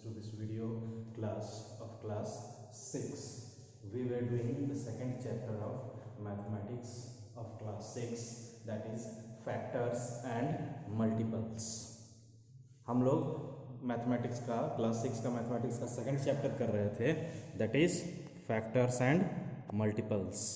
to this video class of class 6. We were doing the second chapter of mathematics of class 6, that is factors and multiples. हम लोग mathematics का class 6 का mathematics का second chapter कर रहे थे, that is factors and multiples.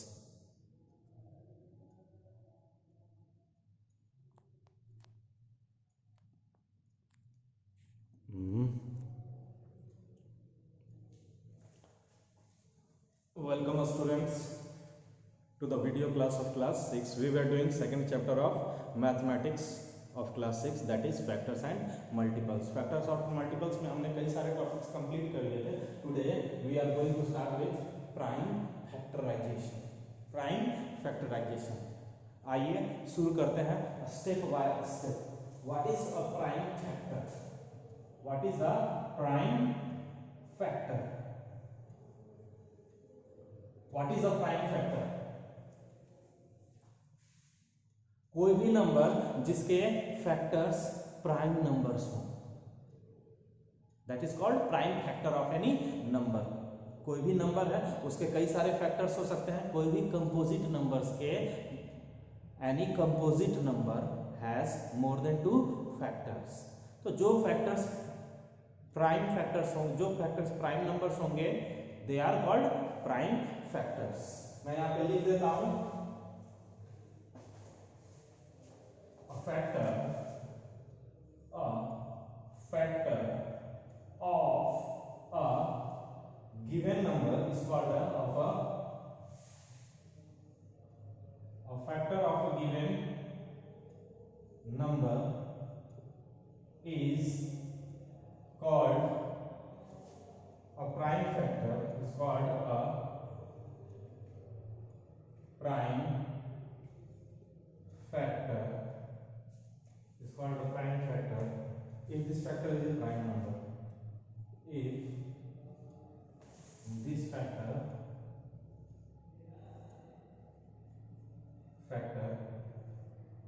Welcome students to the video class of class 6. We were doing second chapter of mathematics of class 6, that is factors and multiples. Factors और multiples में हमने कई सारे topics complete कर लिए थे. Today we are going to start with prime factorization. Prime factorization. आइए शुरू करते हैं step by step. What is a prime factor? What is a prime factor? What is a prime factor? कोई भी number जिसके फैक्टर्स प्राइम नंबर्स हो, that is called prime factor of any number. कोई भी नंबर है उसके कई सारे फैक्टर्स हो सकते हैं. कोई भी कंपोजिट नंबर्स के, any composite number has more than 2 factors. तो जो फैक्टर्स प्राइम फैक्टर्स होंगे, जो फैक्टर्स प्राइम नंबर्स होंगे, they are called prime factors. मैं यहां पे लिख देता हूं factor of a given number is called a factor of a given number is called a prime factor, is called a prime factor, is called a prime factor if this factor is a prime number. If this factor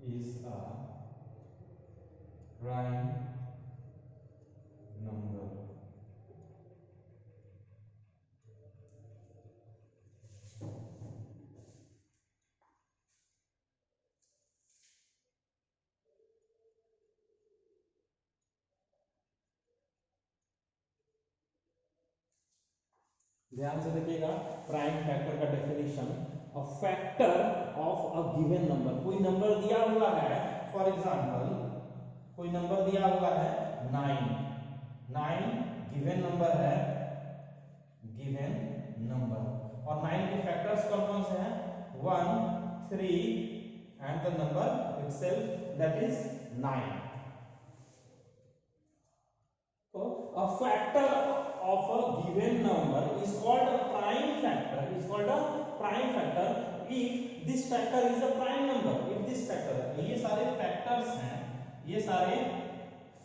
is a prime number. ध्यान से देखिएगा prime factor का definition. A factor of a given number. कोई number दिया हुआ है, for example कोई number दिया हुआ है 9. 9 गिवन नंबर है, गिवन नंबर. और 9 के फैक्टर्स कौन कौन से हैं? 1, 3 and the number itself, that is 9. तो a factor of a given number is called a prime factor, is called a prime factor if this factor is a prime number. If this factor, ये सारे factors हैं, ये सारे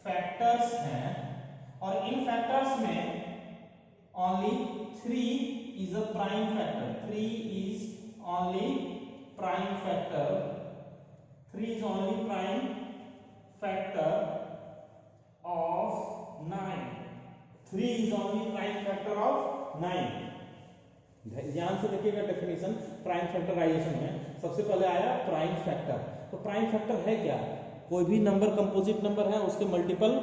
factors हैं, और इन factors में only 3 is a prime factor. 3 is only prime factor. 3 is only prime factor of 9. 3 is only prime factor of 9. ध्यान से देखिएगा डेफिनेशन प्राइम फैक्टराइजेशन में. सबसे पहले आया प्राइम फैक्टर. तो प्राइम फैक्टर है क्या? कोई भी नंबर कंपोजिट नंबर है, उसके मल्टीपल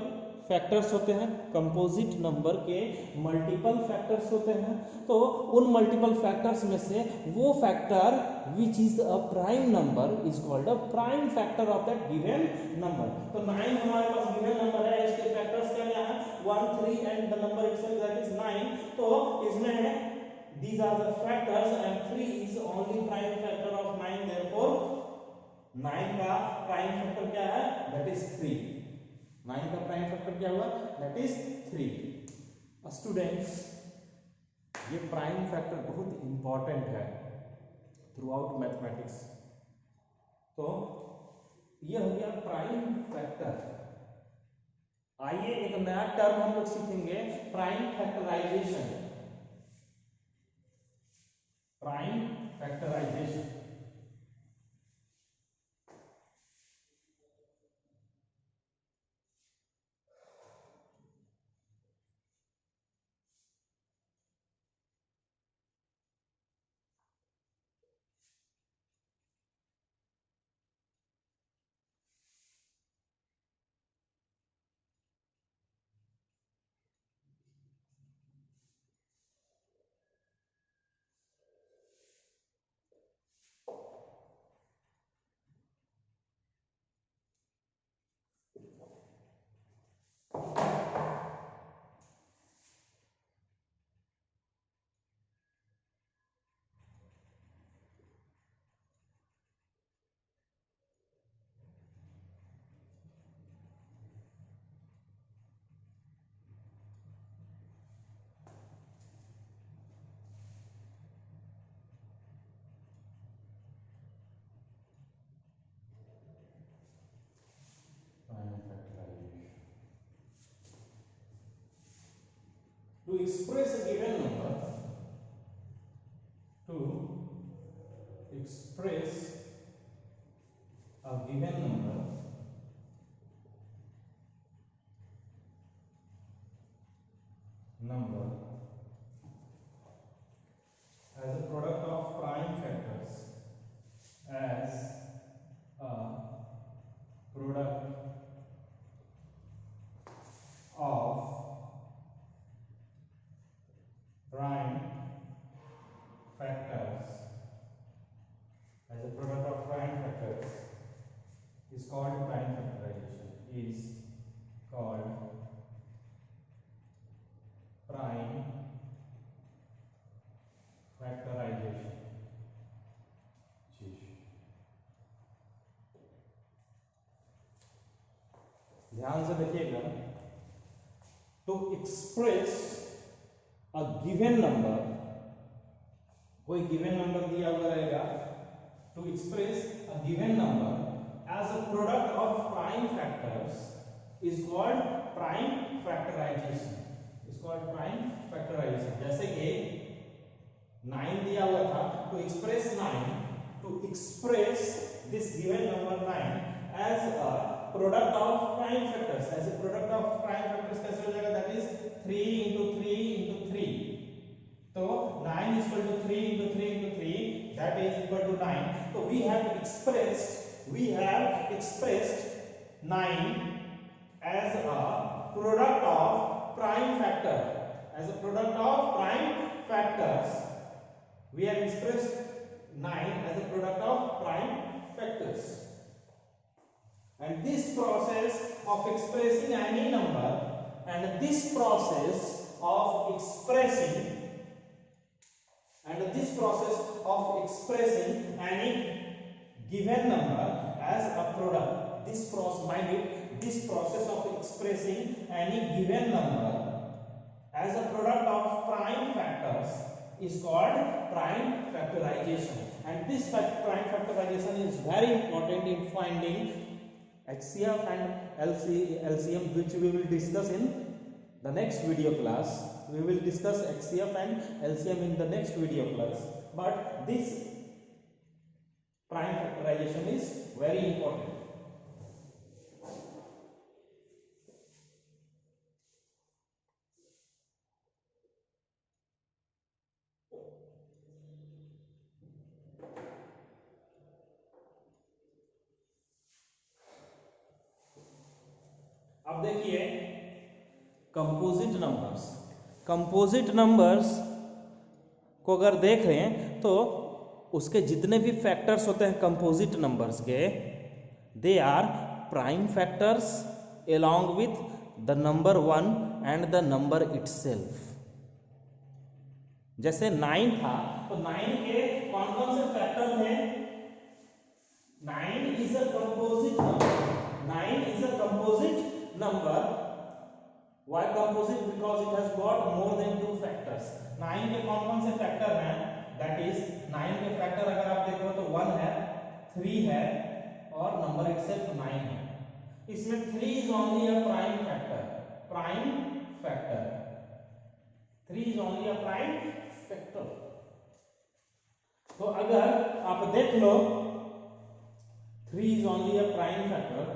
फैक्टर्स होते हैं. कंपोजिट नंबर के मल्टीपल फैक्टर्स होते हैं. तो उन मल्टीपल फैक्टर्स में से वो factor which is a prime number is called a prime factor of that given number. तो 9 हमारे पास गिवन नंबर है, इसके फैक्टर्स क्या क्या है? 1, 3 and the number itself, that is 9. तो इसमें these are the factors and 3 is only prime factor of 9. therefore 9 का प्राइम फैक्टर क्या है? That is 3. 9 का प्राइम फैक्टर क्या हुआ? That is 3. स्टूडेंट्स, ये प्राइम फैक्टर बहुत इंपॉर्टेंट है थ्रू आउट मैथमेटिक्स. तो ये हो गया प्राइम फैक्टर. आइए एक नया टर्म हम लोग सीखेंगे, prime factorization. Prime factorization. express a given number, to express a given number as a product of prime factors, as a product of prime factors, as a product of prime factors, is called prime factorization, is called prime factorization. ध्यान से देखिएगा, to express a given number, कोई given number दिया हुआ रहेगा, to express a given number as a product of prime factors is called prime factorization, is called prime factorization. जैसे कि 9 दिया हुआ था, to express 9, to express this given number 9 as a product of prime factors, as a product of prime factors कैसे हो जाएगा, that is 3 into 3 into 3, तो 9 is equal to 3 into 3 into 3, that is equal to 9. So we have expressed 9 as a product of prime factor, as a product of prime factors. We have expressed 9 as a product of prime factors. And this process of expressing any number, and this process of expressing any given number as a product, this process, mind it, this process of expressing any given number as a product of prime factors is called prime factorization. And this prime factorization is very important in finding HCF and LCM, which we will discuss in the next video class. We will discuss HCF and LCM in the next video class. But this prime factorization is very important. अब देखिए composite numbers, composite numbers को अगर देख रहे हैं तो उसके जितने भी फैक्टर्स होते हैं कंपोजिट नंबर्स के, they are prime factors along with the number 1 and the number itself. जैसे 9 था तो 9 के कौन कौन से फैक्टर थे, 9 is a composite number, 9 is a composite number. Why composite? Because it has got more than 2 factors. 9 के कौन कौन से फैक्टर हैं, that is 9 के फैक्टर अगर आप देखो तो 1 है, 3 है और नंबर itself 9 है। इसमें 3 is only a prime factor, prime factor, 3 is only a prime factor। तो अगर आप देख लो 3 is only a prime factor,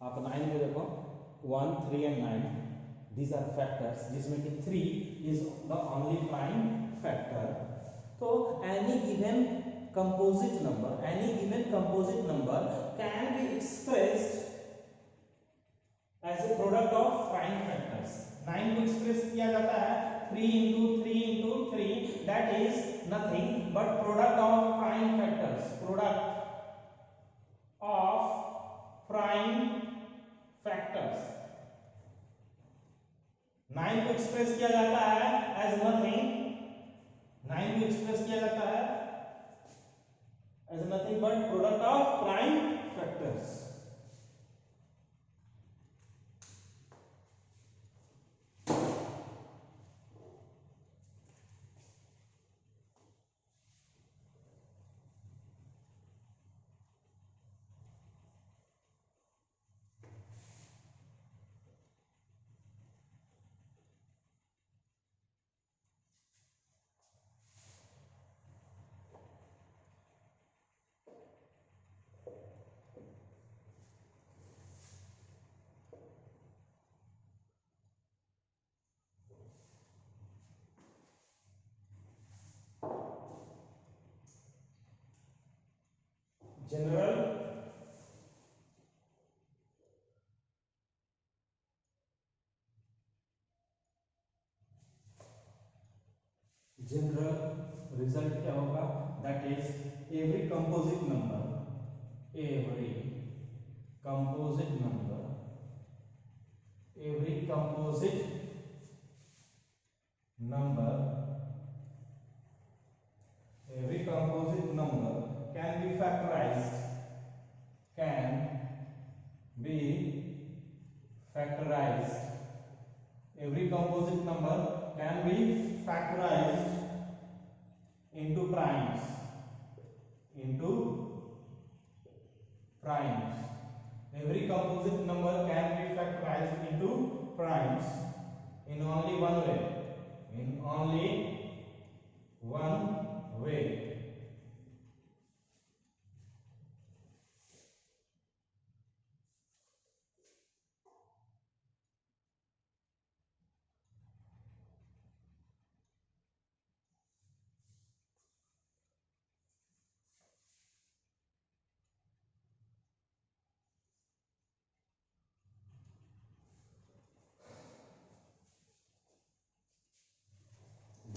आप 9 में देखो 1, 3 and 9, these are factors, जिसमें कि 3 is the only prime factor। तो any given composite number can be expressed as a product of prime factors। 9 को एक्सप्रेस किया जाता है 3 into 3 into 3, that is nothing but product of prime factors, product of prime factors। Express किया जाता है as nothing, 9 को express किया जाता है as nothing but product of prime factors. General result क्या होगा, that is every composite number, every composite number, every composite number, every composite number can be factorized, can be factorized, every composite number can be factorized into primes, into primes, every composite number can be factorized into primes in only one way, in only one way.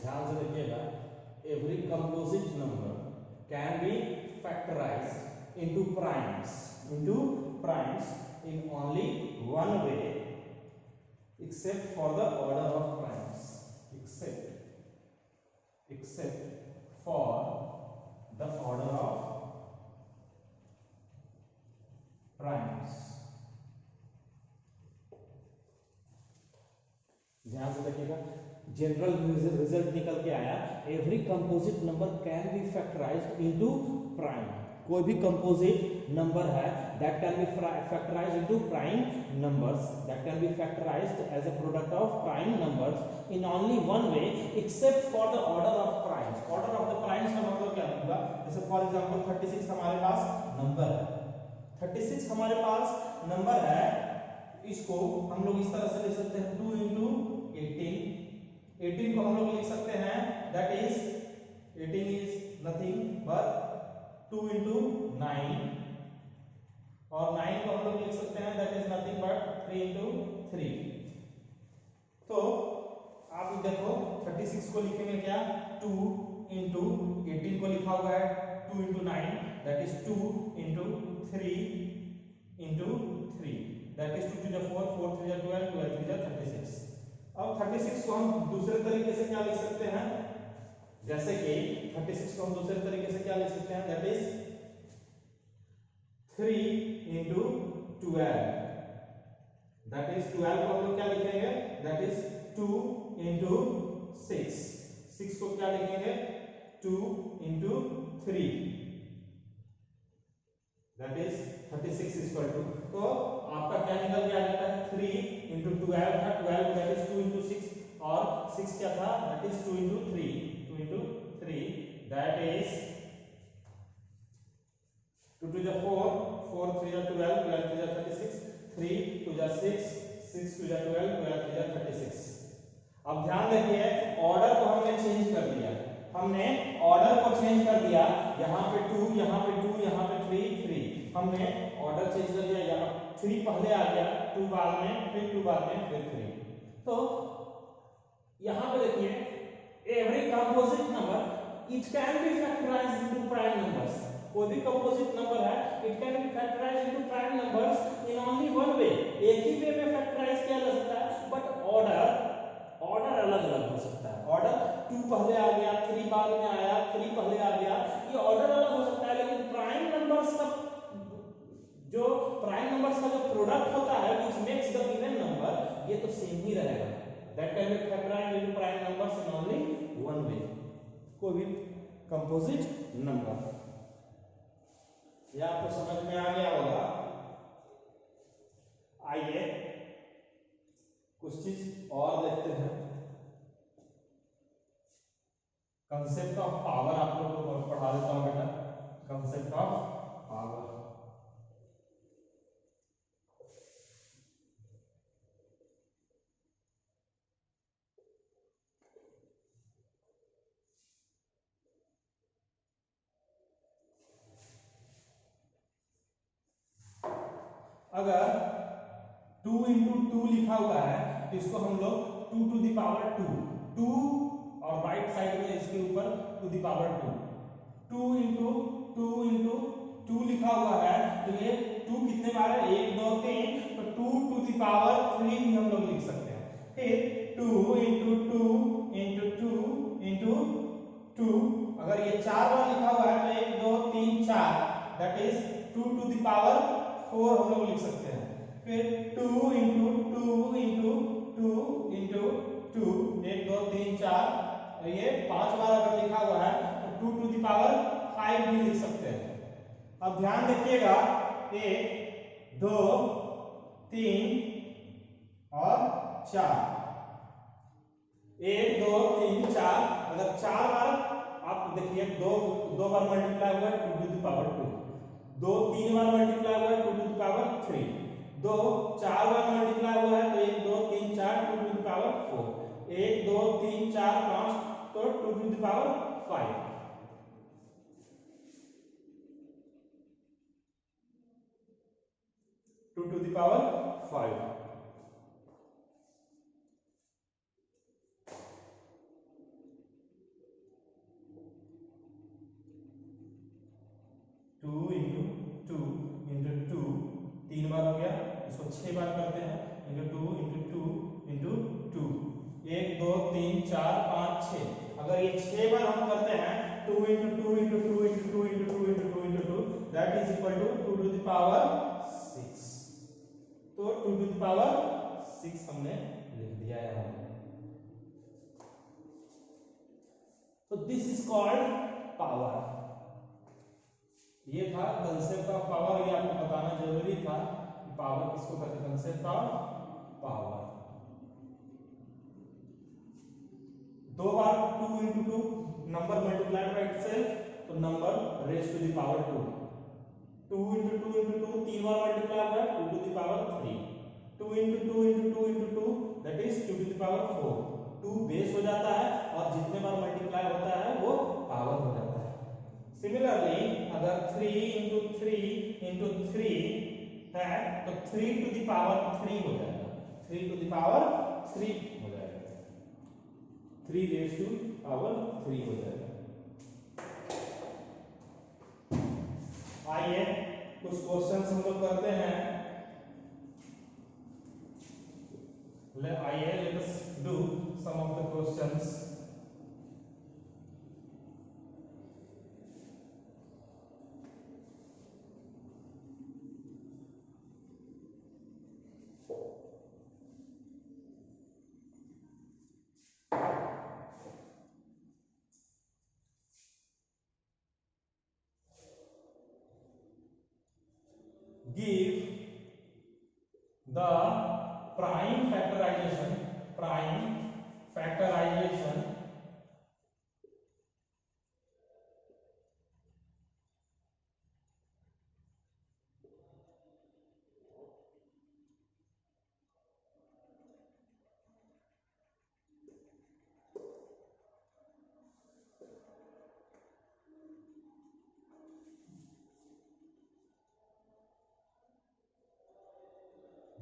ध्यान से देखिएगा, every composite number can be factorized into primes, in only one way except for the order of primes, except for the order of primes। ध्यान से देखिएगा, general result निकल के आया, every composite number can be factorized into prime, कोई भी composite number है that can be factorized into prime numbers, that can be factorized as a product of prime numbers in only one way except for the order of primes. Order of the primes का मतलब क्या होगा, जैसे for example 36 हमारे पास number है, 36 हमारे पास number है, इसको हम लोग इस तरह से लिख सकते हैं 2 into 18, 18 को हम लोग लिख सकते हैं that is 18 is nothing but 2 into 9, और 9 को हम लोग लिख सकते हैं that is nothing but 3 into 3। तो आप देखो 36 को लिखेंगे क्या, 2 into 18 को लिखा हुआ है 2 into 9 that is 2 into 3 into 3 that is 2 to the 4, 4 3 12, 12 3 36। अब 36 को हम दूसरे तरीके से क्या लिख सकते हैं, जैसे कि 36 को हम दूसरे तरीके से क्या लिख सकते हैं, that is 3 into 12, that is 12 को हम लोग क्या लिखेंगे, दैट इज 2 into 6, 6 को क्या लिखेंगे 2 into 3, that is 36 equal to, तो आपका क्या निकल के आ जाता है 3 into 12 था, 12 दैट इज 2 into 6, और 6 क्या था that is 2 into 3, 2 into 3 that is 2 to the 4, 4 3 12, 12 3 36, 3 to the 6, 6 to the 12, 12 3 36। अब ध्यान रखिए, ऑर्डर को हमने चेंज कर दिया, हमने ऑर्डर को चेंज कर दिया, यहाँ पे 2, यहाँ पे 2, यहाँ पे 3, 3, हमने ऑर्डर चेंज कर दिया, यहाँ 3 पहले आ गया, 2 बाद में, फिर 2 बाद में, फिर 3। तो यहाँ पे देखिए, every composite number it can be factorized into prime numbers, कोई भी कंपोजिट नंबर है it can be factorized into prime numbers in only one वे, एक ही वे में फैक्टराइज किया जा सकता है, बट ऑर्डर अलग अलग हो सकता है। ऑर्डर 2 पहले आ गया, 3 बाद में आया, 3 पहले आ गया, ये ऑर्डर अलग हो सकता है, लेकिन प्राइम नंबर्स का जो प्रोडक्ट होता है which makes the given number, ये तो सेम ही रहेगा। That can be factorized into prime numbers in only one way, कोई भी कंपोजिट नंबर। ये आपको समझ में आ गया होगा। आइए कुछ चीज और देखते हैं। कंसेप्ट ऑफ पावर आप लोगों को पढ़ा देता हूं बेटा। कंसेप्ट ऑफ पावर, अगर 2 into 2 लिखा हुआ है तो इसको हम लोग 2 to the power 2 और राइट साइड में इसके ऊपर टू द पावर 2 into 2 लिखा हुआ है तो ये 2 कितने बार है, 1 2 3, तो 2 to the power 3 भी हम लोग लिख सकते हैं। फिर 2 into 2 अगर ये 4 बार लिखा हुआ है तो 1 2 3 4, that is 2 to the power 4 हम लोग लिख सकते हैं। फिर 2 into 2 into 2 into 2, 1 2 3 4, और ये 5 बार अगर लिखा हुआ है तो 2 to the power 5 भी लिख सकते हैं। अब ध्यान रखिएगा, 1 2 3 और 4, 1 2 3 4, अगर 4 बार आप देखिए, दो बार मल्टीप्लाई हुआ है 2 to the power 2, 2 3 बार मल्टीप्लाई हुआ है 2 to the power 3, 2 4 bar multiply हुआ है तो 1 2 3 4 2 to the power 4, 1 2 3 4 5 तो 2 to the power 5, 2 to the power 5। Two into two into two, 3 बार हो गया, इसको 6 बार करते हैं, इंटू 2 इंटू 2 इंटू 2, 1 2 3 4 5 6, अगर ये 6 बार हम करते हैं 2 into 2 into 2 into 2 into 2 into 2 into 2, that is equal to 2 to the power 6। तो 2 टू द पावर 6 हमने लिख दिया यहाँ पे। तो दिस इज कॉल्ड पावर। ये था कंसेप्ट ऑफ पावर, ये आपको बताना जरूरी था कि पावर किसको कहते हैं, कंसेप्ट ऑफ पावर। 2 बार 2 into 2 number multiplied by itself, तो number raise to the power 2, 2 into 2 into 2 3 बार मल्टीप्लाई हुआ है 2 to the power 3, 2 into 2 into 2 into 2, that is 2 to the power 4, 2 base हो जाता है और जितने बार मल्टीप्लाई होता है वो पावर हो जाता है। सिमिलरली अगर 3 into 3 into 3 है तो 3 to the power 3 हो जाएगा, 3 to the power 3 हो जाएगा, 3 raised to power 3 हो जाएगा। आइए कुछ क्वेश्चंस हम लोग करते हैं। आइए let us do some of the questions. Give the prime factorization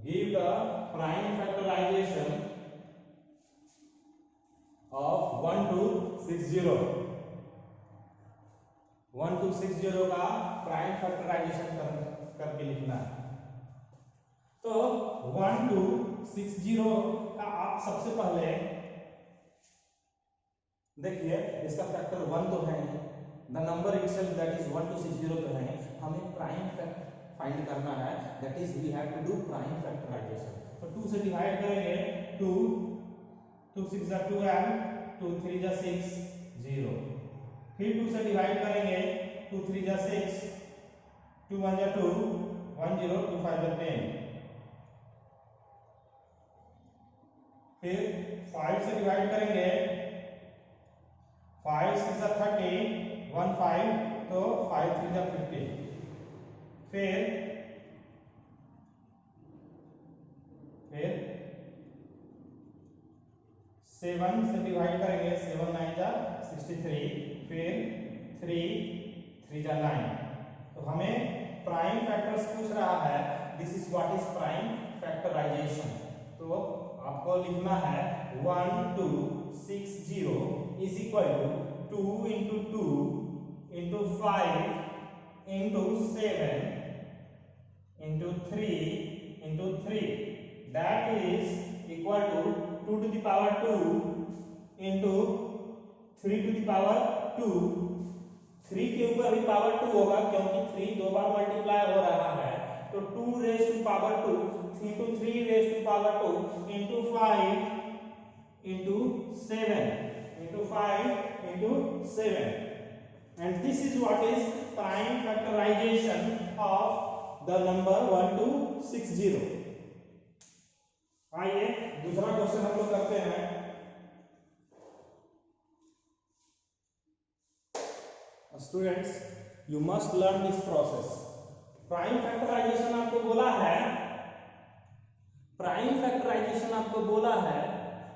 give the prime factorization of 1 to 60, 1 to 60 का प्राइम फैक्टराइजेशन करके लिखना है। तो 1 to 60 का आप सबसे पहले देखिए इसका फैक्टर 1 तो है नहीं, the number itself that is 1 to 60 तो है, हमें प्राइम फैक्टर फाइंड करना है, that is we have to do prime factorization. तो 2 से डिवाइड करेंगे, 2 2 6 जा 12, 2 3 जा 6 0, फिर 2 से डिवाइड करेंगे, 2 3 जा 6, 2 1 जा 2, 1 0, 2 5 जा 10, फिर 5 से डिवाइड करेंगे, 5 6 जा 30, 1 5, तो 5 3 जा 50, फिर 7 से डिवाइड करेंगे, 7 9 जा 63, फिर 3 3 जा 9। तो हमें प्राइम फैक्टर्स पूछ रहा है, this is what is prime factorization. तो आपको लिखना है 1 2 6 0 is equal to 2 into 2 into 5 into 7 into 3 into 3, that is equal to 2 to the power 2 into 3 to the power 2। 3 के ऊपर भी पावर 2 होगा क्योंकि 3 दो बार मल्टीप्लाई हो रहा है, तो 2 raise to power 2 into 3 raise to power 2 into 5 into 7 into 5 into 7, and this is what is prime factorization of the number 1 to 60। आइए दूसरा क्वेश्चन हम लोग करते हैं। Students you must learn this process. Prime factorization आपको बोला है, prime factorization आपको बोला है,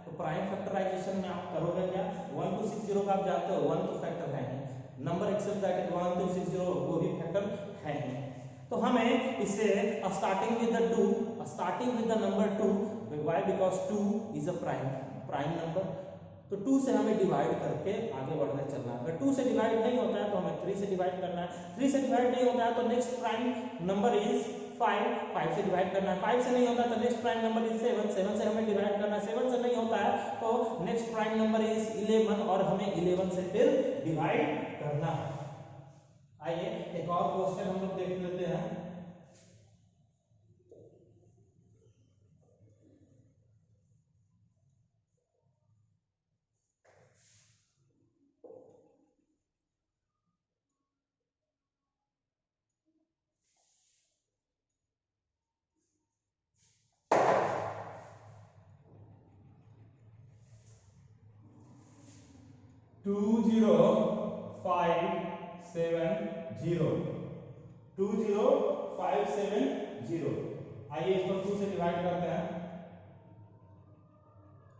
तो प्राइम फैक्टराइजेशन में आप करोगे क्या, 1 to 60 का आप जानते हो 1 तो फैक्टर है ही, number itself that is 1 to 60 वो भी फैक्टर है ही, तो हमें इसे starting with the 2, starting with the number 2, why, because 2 is a prime number, तो 2 से हमें डिवाइड करके आगे बढ़ने चलना है। अगर 2 से डिवाइड नहीं होता है तो हमें 3 से डिवाइड करना है, 3 से डिवाइड नहीं होता है तो नेक्स्ट प्राइम नंबर इज 5, 5 से डिवाइड करना है, 5 से नहीं होता है तो नेक्स्ट प्राइम नंबर इज 7, 7 से हमें डिवाइड करना है, 7 से नहीं होता है तो नेक्स्ट प्राइम नंबर इज 11 और हमें 11 से फिर डिवाइड करना है। आइए एक और क्वेश्चन हम लोग देख लेते हैं। टू 0 5 7 0, 2 0 5 7 0। आइए इसको 2 से डिवाइड करते हैं,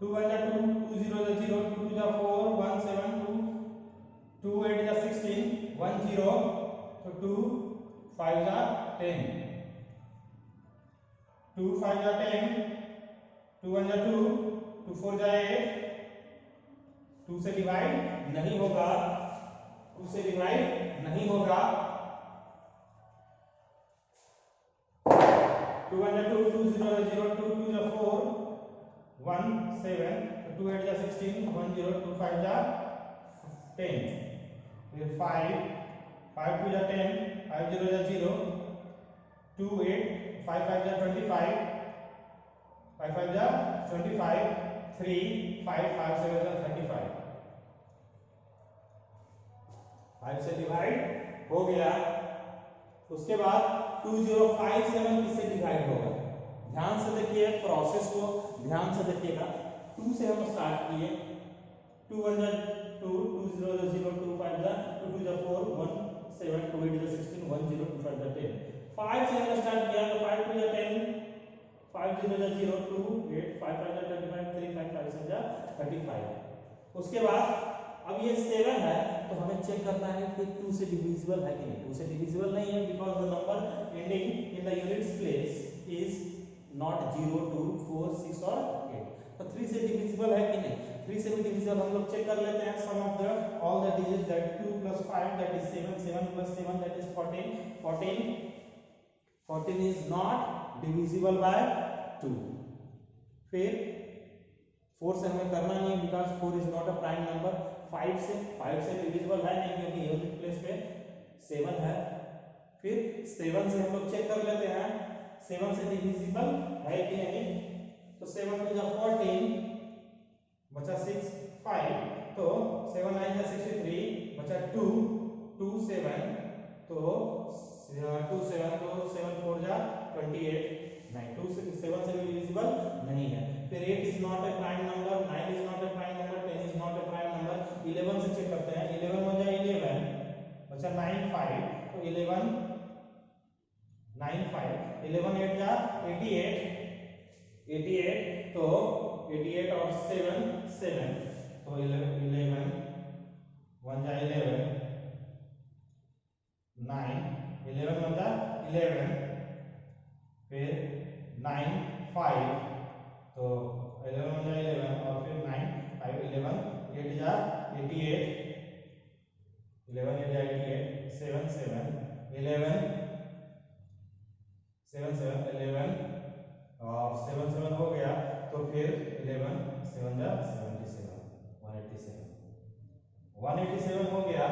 2 1 जा 2, 2 0 जा 0, 2 2 जा 4, 1 7 2, 2 8 जा 16, 1 0, तो 2 5 जा 10, 2 5 जा 10, 2 1 जा 2, 2 4 जा 8, 2 से डिवाइड नहीं होगा, 2 से डिवाइड नहीं होगा, 2 1 जा 2, 2 0 जा 0, 2 2 जा 4, 1 7, 2 8 जा 16, 1 0, 2 5 जा 10, फिर 5 5 2 जा 10, 5 0 जा 0, 2 8, 5 5 जा 25, 5 5 जा 25, 3 5 5 7 जा 35, 5 से डिवाइड हो गया। उसके बाद 2057 किससे डिवाइड होगा, ध्यान से देखिए प्रोसेस को, ध्यान से देखिएगा। 2 से हम स्टार्ट किए, 2 1 जा 2, 2 0 जा 0, 2 5 जा 2, 2 जा 4, 1 7, 2 8 जा 16, 1 0, 2 5 जा 10। 5 से हमने स्टार्ट किया तो 5 2 जा 10, 5 0 जा 0, 2 8, 5 5 जा 25, 3 5 5 7 जा 35। उसके बाद अब ये 7 है तो हमें चेक करना है कि 2 से डिविजिबल है कि नहीं। 2 से डिविजिबल नहीं है because the number ending in the units place is not 0 2 4 6 और 8। तो 3 से डिविजिबल है कि नहीं, 3 से भी डिविजिबल हम लोग चेक कर लेते हैं। Sum of the all the digits that 2 + 5 that is 7, 7 + 7 that is 14, 14 is not divisible by 2। फिर 4 से हमें करना नहीं है because 4 is not a prime number. 5 से डिविजिबल है नहीं, क्योंकि यूनिट प्लेस पे 7 है। फिर 7 से हम लोग चेक कर लेते हैं 7 से डिविजिबल है कि नहीं। तो 7 टू जा 14 बचा 6 5, तो 7 9 जा 63 बचा 2 2 7, तो 2 7, तो 7 4 जा 28, नहीं 2 से 7 से डिविजिबल नहीं है। फिर 8 is not a prime number, 9 is not a prime number, 10 is not a prime number. 11 से चेक करते हैं, 11 हो जाए 11 बचा 9 5, तो 11 9 5, 11 8 जा 88 88, तो 88 और 7 7, तो 11 1 जा 11 9, 11 1 जा 11, फिर 9 5, तो 11 1 जा 11, और फिर 9 5 11 8 जा 88, 11 8 जा 88, 7 7 11 7 7 11, और 7 7 हो गया, तो फिर 11 7 जा 77 187 हो गया।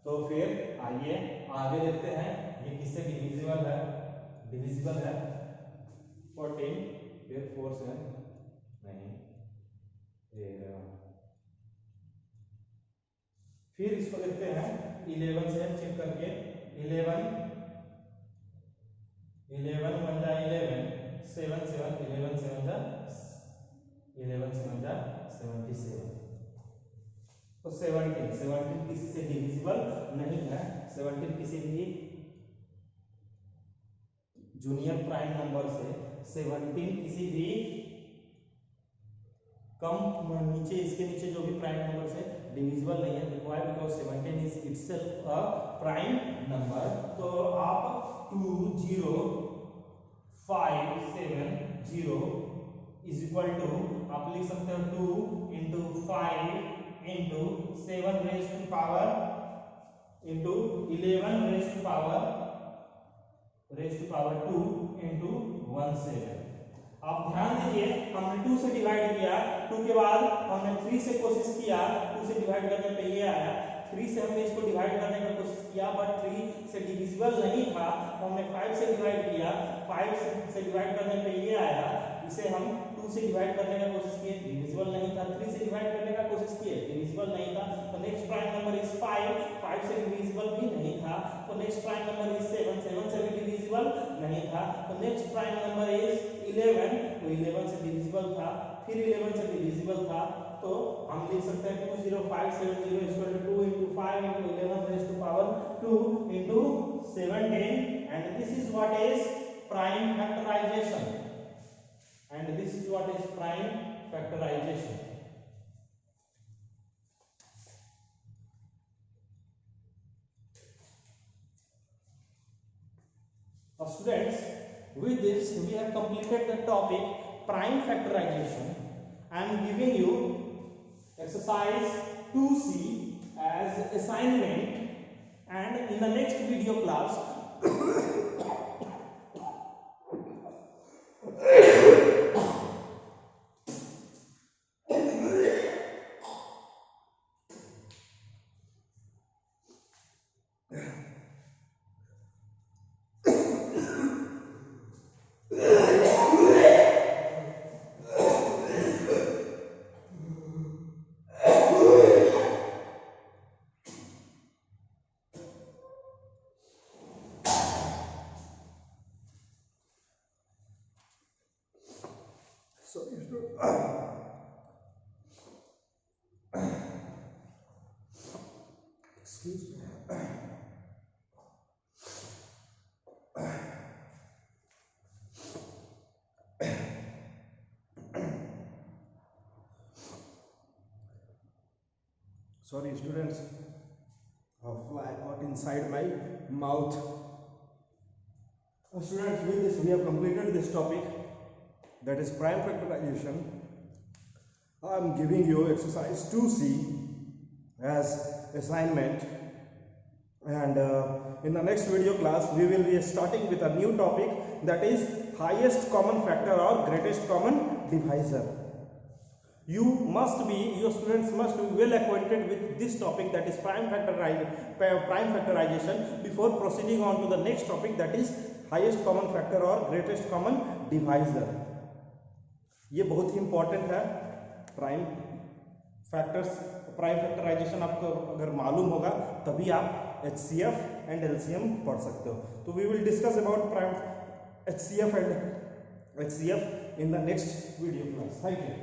तो फिर आइए आगे देखते हैं ये किससे डिविजिबल है। डिविजिबल है 14, फिर 4 से नहीं 11, फिर इसको देखते हैं 11 से चेक करके, 11 11 1 जा 11 7 7, 11 7 जा 77, तो 17 किसी से डिविजिबल नहीं है। 17 किसी भी जूनियर प्राइम नंबर से 17 किसी भी कम नीचे, इसके नीचे जो भी प्राइम नंबर से डिविजिबल नहीं है। Why? Because 17 is itself a prime number. तो आप 2 0 5 7 0 इज इक्वल टू, आप लिख सकते हो 2 into 5 into 7 raise to power into 11 raise to power 2 into 17। आप ध्यान दीजिए, हमने 2 से डिवाइड किया, 2 के बाद हमने 3 से कोशिश किया, 2 से डिवाइड करने पे ये आया। 3 से हमने इसको डिवाइड करने का कोशिश किया, बट 3 से डिविजिबल नहीं था, तो हमने 5 से डिवाइड किया, 5 से डिवाइड करने पे ये आया। इसे हम 2 से डिवाइड करने का कोशिश किए, डिविजिबल नहीं था। 3 से डिवाइड करने का कोशिश किए, डिविजिबल नहीं था। तो नेक्स्ट प्राइम नंबर इज 5, 5 से डिविजिबल भी नहीं था। तो नेक्स्ट प्राइम नंबर इज 7, 7 से भी डिविजिबल नहीं था। तो नेक्स्ट प्राइम नंबर इज 11, तो 11 से डिविजिबल था, फिर 11 से डिविजिबल था। तो हम लिख सकते हैं 20570 equal to 2 into 5 into 11 raised to power 2 into 17, and this is what is prime factorization. And this is what is prime factorization. Now students, with this we have completed the topic prime factorization. I am giving you exercise 2C as assignment, and in the next video class excuse me. Sorry students, a fly got inside my mouth. Students, with this we have completed this topic, that is prime factorization. I am giving you exercise 2C as assignment, and in the next video class we will be starting with a new topic, that is highest common factor or greatest common divisor. Your students must be well acquainted with this topic, that is prime factorization, before proceeding on to the next topic, that is highest common factor or greatest common divisor. ये बहुत ही important है। Prime factorization आपको अगर मालूम होगा तभी आप HCF and LCM पढ़ सकते हो। तो we will discuss about prime HCF and HCF in the next video class. Thank you.